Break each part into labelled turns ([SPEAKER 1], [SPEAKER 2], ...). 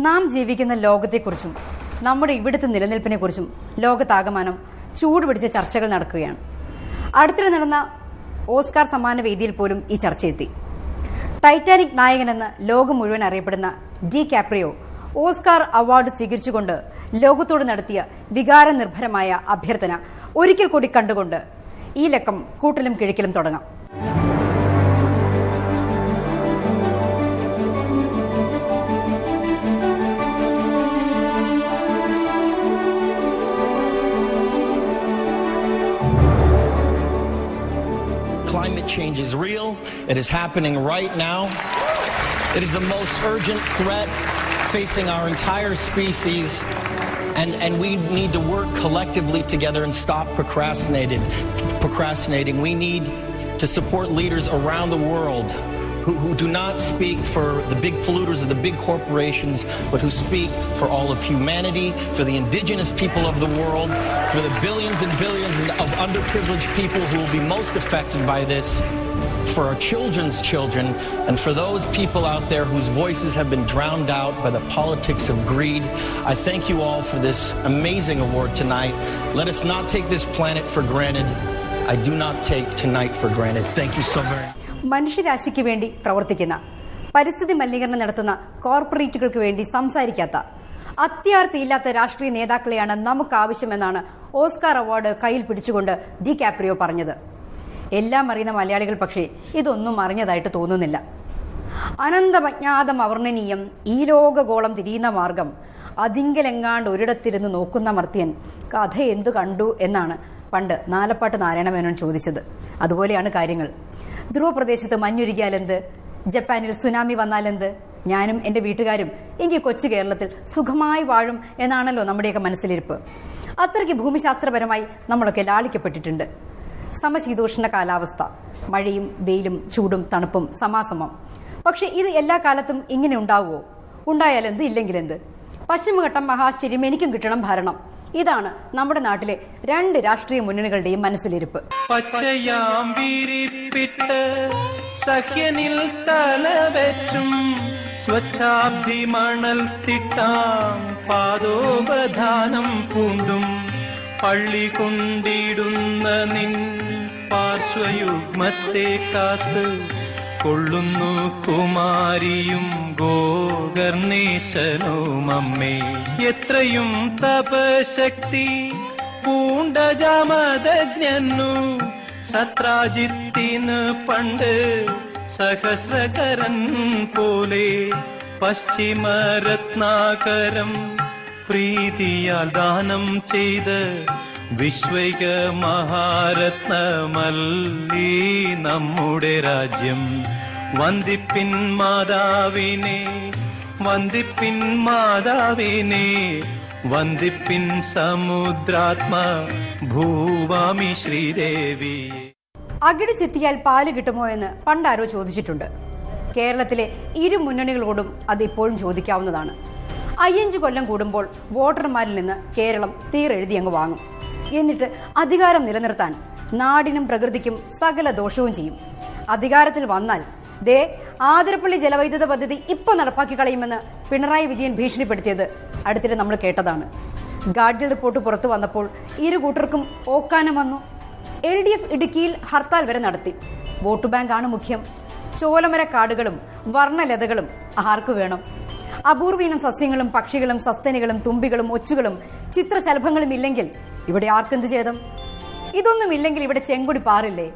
[SPEAKER 1] നാം ജീവിക്കുന്ന ലോകത്തെക്കുറിച്ചും നമ്മുടെ ഇവിടുത്തെ നിലനിൽപ്പിനെക്കുറിച്ചും ലോകത്താകമാനം ചൂടുപിടിച്ച ചർച്ചകൾ നടക്കുകയാണ്. അടുത്തിടെ നടന്ന ഓസ്കാർ സമ്മാന വേദിയിൽ പോലും ഈ ചർച്ചയെത്തി. ടൈറ്റാനിക് നായകനെന്ന് ലോകം മുഴുവൻ അറിയപ്പെടുന്ന ഡി കാപ്രിയോ ഓസ്കാർ അവാർഡ് സ്വീകരിച്ചുകൊണ്ട് ലോകത്തോട് നടത്തിയ വികാരനിർഭരമായ അഭ്യർത്ഥന ഒരിക്കൽ കൂടി കണ്ടുകൊണ്ട് ഈ ലക്കം കൂട്ടലും കിഴക്കലും തുടങ്ങാം.
[SPEAKER 2] Climate change is real. It is happening right now. It is the most urgent threat facing our entire species, and we need to work collectively together and stop procrastinating. We need to support leaders around the world who do not speak for the big polluters or the big corporations, but who speak for all of humanity, for the indigenous people of the world, for the billions and billions of underprivileged people who will be most affected by this, for our children's children, and for those people out there whose voices have been drowned out by the politics of greed. I thank you all for this amazing award tonight. Let us not take this planet for granted. I do not take tonight for granted. Thank you so very much.
[SPEAKER 1] മനുഷ്യരാശിക്ക് വേണ്ടി പ്രവർത്തിക്കുന്ന, പരിസ്ഥിതി മലിനീകരണം നടത്തുന്ന കോർപ്പറേറ്റുകൾക്ക് വേണ്ടി സംസാരിക്കാത്ത, അത്യാർത്തിയില്ലാത്ത രാഷ്ട്രീയ നേതാക്കളെയാണ് നമുക്ക് ആവശ്യമെന്നാണ് Oscar award കയ്യിൽ പിടിച്ചുകൊണ്ട് ഡി കാപ്രിയോ പറഞ്ഞത്. എല്ലാം അറിയുന്ന മലയാളികൾ പക്ഷേ ഇതൊന്നും അറിഞ്ഞതായിട്ട് തോന്നുന്നില്ല. അനന്തമജ്ഞാതം അവർണ്ണനീയം, ഈ ലോകഗോളം തിരിയുന്ന മാർഗം, അതിങ്കലെങ്ങാണ്ട് ഒരിടത്തിരുന്ന് നോക്കുന്ന മർത്യൻ കഥ എന്തു കണ്ടു എന്നാണ് പണ്ട് നാലപ്പാട്ട് നാരായണമേനോൻ ചോദിച്ചത്. അതുപോലെയാണ് കാര്യങ്ങൾ. ധ്രുവപ്രദേശത്ത് മഞ്ഞുരുകിയാലെന്ത്, ജപ്പാനിൽ സുനാമി വന്നാലെന്ത്, ഞാനും എന്റെ വീട്ടുകാരും എങ്കിൽ കൊച്ചു കേരളത്തിൽ സുഖമായി വാഴും എന്നാണല്ലോ നമ്മുടെയൊക്കെ മനസ്സിലിരിപ്പ്. അത്രയ്ക്ക് ഭൂമിശാസ്ത്രപരമായി നമ്മളൊക്കെ ലാളിക്കപ്പെട്ടിട്ടുണ്ട്. സമശീതോഷ്ണ കാലാവസ്ഥ, മഴയും വെയിലും ചൂടും തണുപ്പും സമാസമം. പക്ഷെ ഇത് എല്ലാ കാലത്തും ഇങ്ങനെ ഉണ്ടാവുമോ? ഉണ്ടായാലെന്ത്, ഇല്ലെങ്കിലെന്ത്? പശ്ചിമഘട്ടം മഹാശ്ചര്യം, എനിക്കും കിട്ടണം ഭരണം. ഇതാണ് നമ്മുടെ നാട്ടിലെ രണ്ട് രാഷ്ട്രീയ മുന്നണികളുടെയും മനസ്സിലിരിപ്പ്.
[SPEAKER 3] പച്ചയാം വിരിപ്പിട്ട് സഖ്യനിൽ തലവെച്ചും സ്വച്ഛാബ്ദി മണൽ തിട്ടാം പാദോപധാനം പൂണ്ടും പള്ളി കൊണ്ടിടുന്ന നിൻ പാർശ്വയുഗ്മത്തെ കാത്ത് കൊള്ളുന്നു കുമാരിയും ഗോകർണേശനും അമ്മേ. എത്രയും തപശക്തി പൂണ്ട ജാമദജ്ഞനു സത്രാജിത്തിന് പണ്ട് സഹസ്രകരൻ പോലെ പശ്ചിമരത്നാകരം പ്രീതിയാൽ ദാനം ചെയ്ത് വിശ്വൈക മഹാരത്നമല്ലീ നമ്മുടെ രാജ്യം. വന്ദിപ്പിൻ മാതാവിനെ, വന്ദിപ്പിൻ മാതാവിനെ, വന്ദിപ്പിൻ സമുദ്രാത്മ ഭൂവാമി ശ്രീദേവിയെ.
[SPEAKER 1] അകിട് ചെത്തിയാൽ പാല് കിട്ടുമോ എന്ന് പണ്ടാരോ ചോദിച്ചിട്ടുണ്ട്. കേരളത്തിലെ ഇരു മുന്നണികളോടും അത് ഇപ്പോഴും ചോദിക്കാവുന്നതാണ്. 5 കൊല്ലം കൂടുമ്പോൾ വോട്ടർമാരിൽ നിന്ന് കേരളം തീരെഴുതി അങ്ങ് വാങ്ങും. എന്നിട്ട് അധികാരം നിലനിർത്താൻ നാടിനും പ്രകൃതിക്കും സകല ദോഷവും ചെയ്യും. അധികാരത്തിൽ വന്നാൽ ദേ ആതിരപ്പള്ളി ജലവൈദ്യുത പദ്ധതി ഇപ്പൊ നടപ്പാക്കി കളയുമെന്ന് പിണറായി വിജയൻ ഭീഷണിപ്പെടുത്തിയത് അടുത്തിടെ നമ്മൾ കേട്ടതാണ്. ഗാഡ്ഗിൽ റിപ്പോർട്ട് പുറത്തു വന്നപ്പോൾ ഇരു കൂട്ടർക്കും ഓക്കാനം വന്നു. LDF ഇടുക്കിയിൽ ഹർത്താൽ വരെ നടത്തി. വോട്ട് ബാങ്കാണ് മുഖ്യം. ചോലമരക്കാടുകളും വർണ്ണലതകളും ആർക്കു വേണം? അപൂർവീനം സസ്യങ്ങളും പക്ഷികളും സസ്തനികളും തുമ്പികളും ഒച്ചുകളും ചിത്രശലഭങ്ങളും ഇല്ലെങ്കിൽ ഇവിടെ ആർക്കെന്ത് ചെയ്തം? ഇതൊന്നും ഇല്ലെങ്കിൽ ഇവിടെ ചെങ്കൊടി പാറില്ലേ?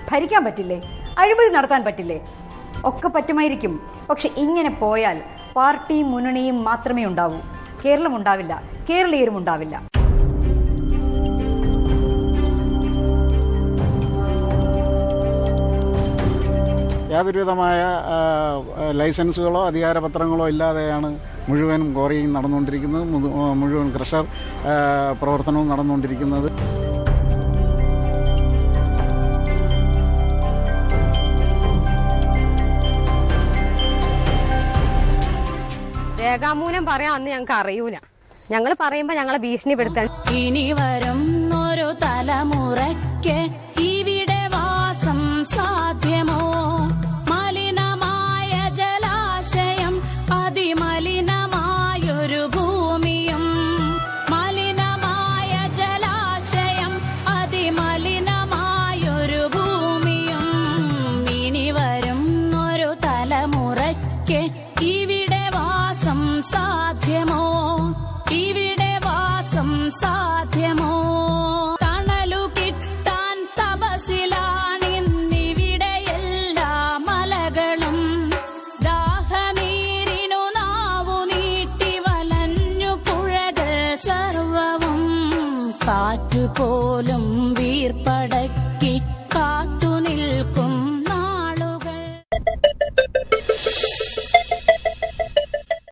[SPEAKER 1] ഭരിക്കാൻ പറ്റില്ലേ? അഴിമതി നടത്താൻ പറ്റില്ലേ? ഒക്കെ പറ്റുമായിരിക്കും. പക്ഷെ ഇങ്ങനെ പോയാൽ പാർട്ടിയും മുന്നണിയും മാത്രമേ ഉണ്ടാവൂ. കേരളം ഉണ്ടാവില്ല, കേരളീയരും ഉണ്ടാവില്ല.
[SPEAKER 4] യാതൊരുവിധമായ ലൈസൻസുകളോ അധികാരപത്രങ്ങളോ ഇല്ലാതെയാണ് മുഴുവൻ ക്വാറിയും നടന്നുകൊണ്ടിരിക്കുന്നത്, മുഴുവൻ ക്രഷർ പ്രവർത്തനവും നടന്നുകൊണ്ടിരിക്കുന്നത്.
[SPEAKER 5] രേഖാമൂലം പറയാൻ അന്ന് ഞങ്ങൾക്ക് അറിയൂല. ഞങ്ങൾ പറയുമ്പോ ഞങ്ങളെ ഭീഷണിപ്പെടുത്തണം.
[SPEAKER 6] ഇനി വരും ഓരോ തലമുറയ്ക്ക് ഇവിടെ വാസം സാധ്യമോ? മലിനമായ ജലാശയം അതിമലിനമായ കാറ്റുപോലും വീർപ്പടക്കി